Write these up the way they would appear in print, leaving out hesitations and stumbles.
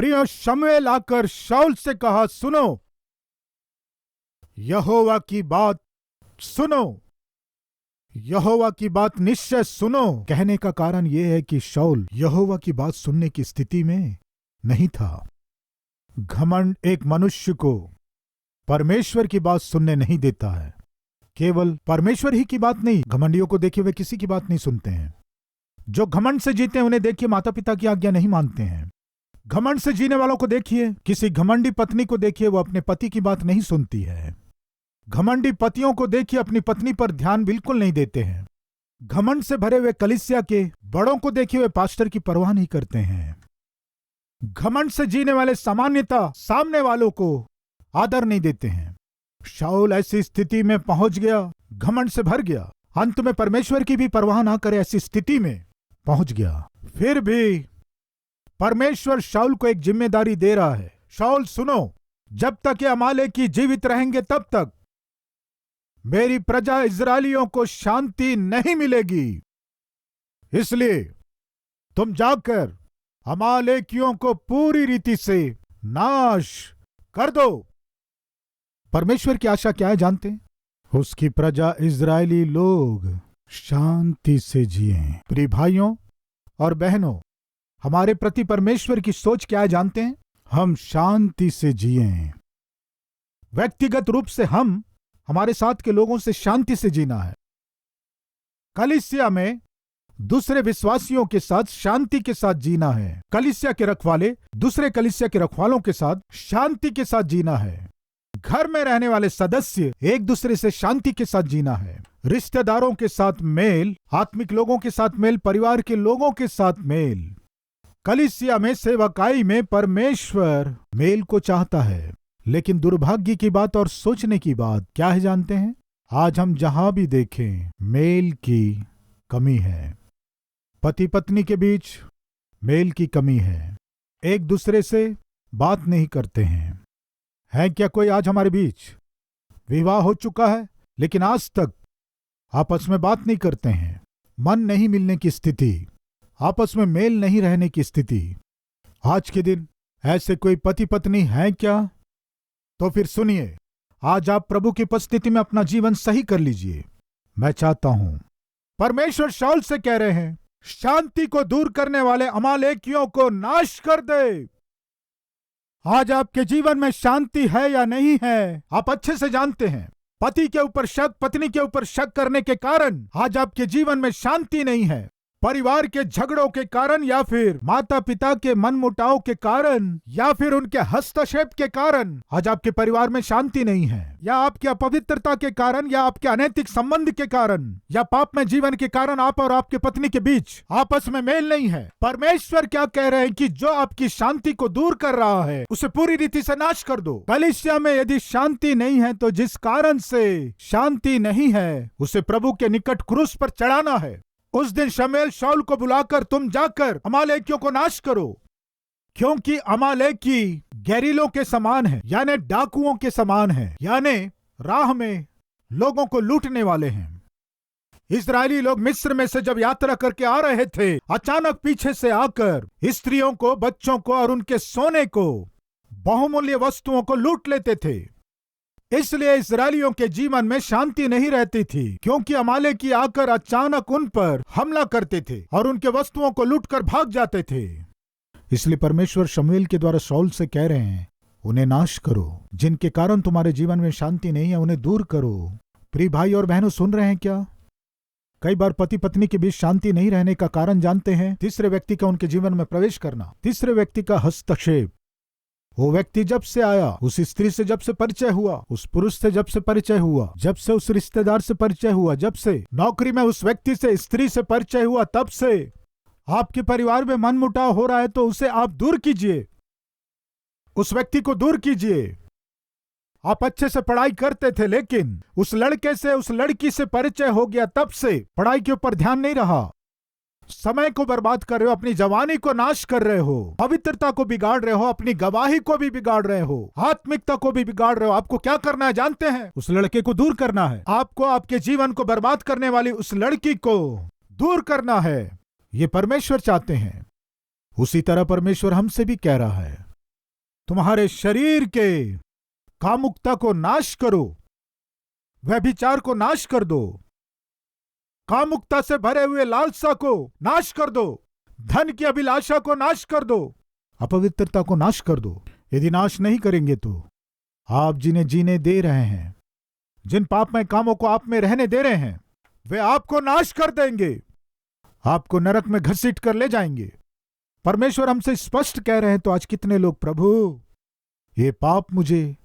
प्रिय शमूएल आकर शाऊल से कहा, सुनो, यहोवा की बात सुनो, यहोवा की बात निश्चय सुनो। कहने का कारण यह है कि शाऊल यहोवा की बात सुनने की स्थिति में नहीं था। घमंड एक मनुष्य को परमेश्वर की बात सुनने नहीं देता है। केवल परमेश्वर ही की बात नहीं, घमंडियों को देखिए वे किसी की बात नहीं सुनते हैं। जो घमंड से जीते हैं उन्हें देखिए माता पिता की आज्ञा नहीं मानते हैं। घमंड से जीने वालों को देखिए, किसी घमंडी पत्नी को देखिए, वो अपने पति की बात नहीं सुनती है। घमंडी पतियों को देखिए, अपनी पत्नी पर ध्यान बिल्कुल नहीं देते हैं। घमंड से भरे हुए कलीसिया के बड़ों को देखिए, वे पास्टर की परवाह नहीं करते हैं। घमंड से जीने वाले सामान्यतः सामने वालों को आदर नहीं देते हैं। शाऊल ऐसी स्थिति में पहुंच गया, घमंड से भर गया, अंत में परमेश्वर की भी परवाह ना करे ऐसी स्थिति में पहुंच गया। फिर भी परमेश्वर शाऊल को एक जिम्मेदारी दे रहा है। शाऊल सुनो, जब तक ये अमालेकी जीवित रहेंगे तब तक मेरी प्रजा इस्राएलियों को शांति नहीं मिलेगी। इसलिए तुम जाकर अमालेकियों को पूरी रीति से नाश कर दो। परमेश्वर की आशा क्या है जानते हैं? उसकी प्रजा इस्राएली लोग शांति से जिए। प्रिय भाइयों और बहनों, हमारे प्रति परमेश्वर की सोच क्या है जानते हैं? हम शांति से जिए। व्यक्तिगत रूप से हम हमारे साथ के लोगों से शांति से जीना है। कलीसिया में दूसरे विश्वासियों के साथ शांति के साथ जीना है। कलीसिया के रखवाले दूसरे कलीसिया के रखवालों के साथ शांति के साथ जीना है। घर में रहने वाले सदस्य एक दूसरे से शांति के साथ जीना है। रिश्तेदारों के साथ मेल, आत्मिक लोगों के साथ मेल, परिवार के लोगों के साथ मेल। कलीसिया में सेवकाई में परमेश्वर मेल को चाहता है। लेकिन दुर्भाग्य की बात और सोचने की बात क्या है जानते हैं? आज हम जहां भी देखें मेल की कमी है। पति पत्नी के बीच मेल की कमी है। एक दूसरे से बात नहीं करते हैं। है क्या कोई आज हमारे बीच विवाह हो चुका है लेकिन आज तक आपस में बात नहीं करते हैं? मन नहीं मिलने की स्थिति, आपस में मेल नहीं रहने की स्थिति। आज के दिन ऐसे कोई पति पत्नी है क्या? तो फिर सुनिए, आज आप प्रभु की उपस्थिति में अपना जीवन सही कर लीजिए। मैं चाहता हूं, परमेश्वर शाऊल से कह रहे हैं, शांति को दूर करने वाले अमालेकियों को नाश कर दे। आज आपके जीवन में शांति है या नहीं है, आप अच्छे से जानते हैं। पति के ऊपर शक, पत्नी के ऊपर शक करने के कारण आज आपके जीवन में शांति नहीं है। परिवार के झगड़ों के कारण, या फिर माता पिता के मनमुटाव के कारण, या फिर उनके हस्तक्षेप के कारण आज आपके परिवार में शांति नहीं है, या आपकी अपवित्रता के कारण, या आपके अनैतिक संबंध के कारण, या पाप में जीवन के कारण आप और आपके पत्नी के बीच आपस में मेल नहीं है। परमेश्वर क्या कह रहे हैं कि जो आपकी शांति को दूर कर रहा है उसे पूरी रीति से नाश कर दो। कलीसिया में यदि शांति नहीं है तो जिस कारण से शांति नहीं है उसे प्रभु के निकट क्रूस पर चढ़ाना है। उस दिन शमूएल शाऊल को बुलाकर, तुम जाकर अमालेकियों को नाश करो, क्योंकि अमालेकी गैरिलों के समान है, यानी डाकुओं के समान है, यानी राह में लोगों को लूटने वाले हैं। इस्राएली लोग मिस्र में से जब यात्रा करके आ रहे थे, अचानक पीछे से आकर स्त्रियों को, बच्चों को और उनके सोने को, बहुमूल्य वस्तुओं को लूट लेते थे। इसलिए इस्राएलियों के जीवन में शांति नहीं रहती थी, क्योंकि अमालेकी आकर अचानक उन पर हमला करते थे और उनके वस्तुओं को लूटकर भाग जाते थे। इसलिए परमेश्वर शमूएल के द्वारा शाऊल से कह रहे हैं, उन्हें नाश करो। जिनके कारण तुम्हारे जीवन में शांति नहीं है उन्हें दूर करो। प्रिय भाई और बहनों, सुन रहे हैं क्या? कई बार पति पत्नी के बीच शांति नहीं रहने का कारण जानते हैं? तीसरे व्यक्ति का उनके जीवन में प्रवेश करना, तीसरे व्यक्ति का हस्तक्षेप। वो व्यक्ति जब से आया, उस स्त्री से जब से परिचय हुआ, उस पुरुष से जब से परिचय हुआ, जब से उस रिश्तेदार से परिचय हुआ, जब से नौकरी में उस व्यक्ति से, स्त्री से परिचय हुआ, तब से आपके परिवार में मनमुटाव हो रहा है तो उसे आप दूर कीजिए, उस व्यक्ति को दूर कीजिए। आप अच्छे से पढ़ाई करते थे लेकिन उस लड़के से, उस लड़की से परिचय हो गया, तब से पढ़ाई के ऊपर ध्यान नहीं रहा। समय को बर्बाद कर रहे हो, अपनी जवानी को नाश कर रहे हो, पवित्रता को बिगाड़ रहे हो, अपनी गवाही को भी बिगाड़ रहे हो, आत्मिकता को भी बिगाड़ रहे हो। आपको क्या करना है जानते हैं? उस लड़के को दूर करना है। आपको आपके जीवन को बर्बाद करने वाली उस लड़की को दूर करना है। ये परमेश्वर चाहते हैं। उसी तरह परमेश्वर हमसे भी कह रहा है, तुम्हारे शरीर के कामुकता को नाश करो, व्यभिचार को नाश कर दो, कामुकता से भरे हुए लालसा को नाश कर दो, धन की अभिलाषा को नाश कर दो, अपवित्रता को नाश कर दो। यदि नाश नहीं करेंगे तो आप जिन्हें जीने दे रहे हैं, जिन पापमय कामों को आप में रहने दे रहे हैं, वे आपको नाश कर देंगे, आपको नरक में घसीट कर ले जाएंगे। परमेश्वर हमसे स्पष्ट कह रहे हैं। तो आज कितने लोग, प्रभु ये पाप मुझे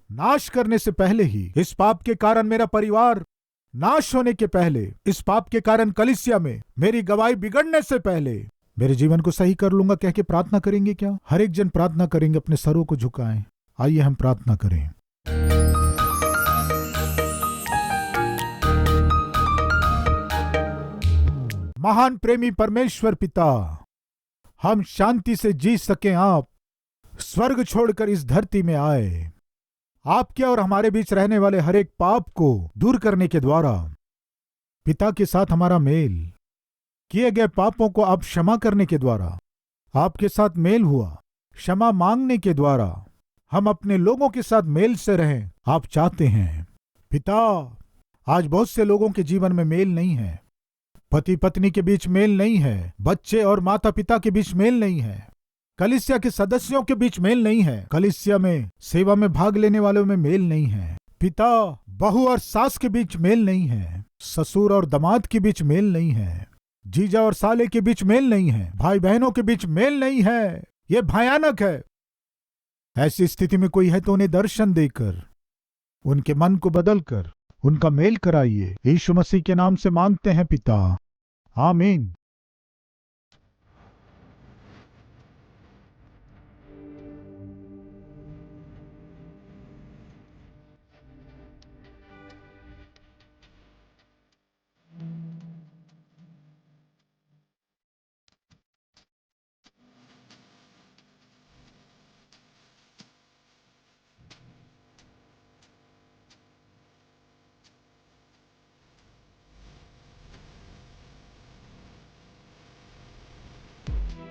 नाश करने से पहले ही, इस पाप के कारण मेरा परिवार नाश होने के पहले, इस पाप के कारण कलीसिया में मेरी गवाही बिगड़ने से पहले मेरे जीवन को सही कर लूंगा कह के प्रार्थना करेंगे क्या? हर एक जन प्रार्थना करेंगे, अपने सरों को झुकाएं। आइए हम प्रार्थना करें। महान प्रेमी परमेश्वर पिता, हम शांति से जी सकें, आप स्वर्ग छोड़कर इस धरती में आए, आपके और हमारे बीच रहने वाले हर एक पाप को दूर करने के द्वारा पिता के साथ हमारा मेल, किए गए पापों को आप क्षमा करने के द्वारा आपके साथ मेल हुआ, क्षमा मांगने के द्वारा हम अपने लोगों के साथ मेल से रहें आप चाहते हैं। पिता, आज बहुत से लोगों के जीवन में मेल नहीं है, पति पत्नी के बीच मेल नहीं है, बच्चे और माता पिता के बीच मेल नहीं है, कलीसिया के सदस्यों के बीच मेल नहीं है, कलीसिया में सेवा में भाग लेने वालों में मेल नहीं है। पिता, बहू और सास के बीच मेल नहीं है, ससुर और दामाद के बीच मेल नहीं है, जीजा और साले के बीच मेल नहीं है, भाई बहनों के बीच मेल नहीं है। यह भयानक है। ऐसी स्थिति में कोई है तो उन्हें दर्शन देकर, उनके मन को बदलकर उनका मेल कराइए। यीशु मसीह के नाम से मांगते हैं पिता, आमीन।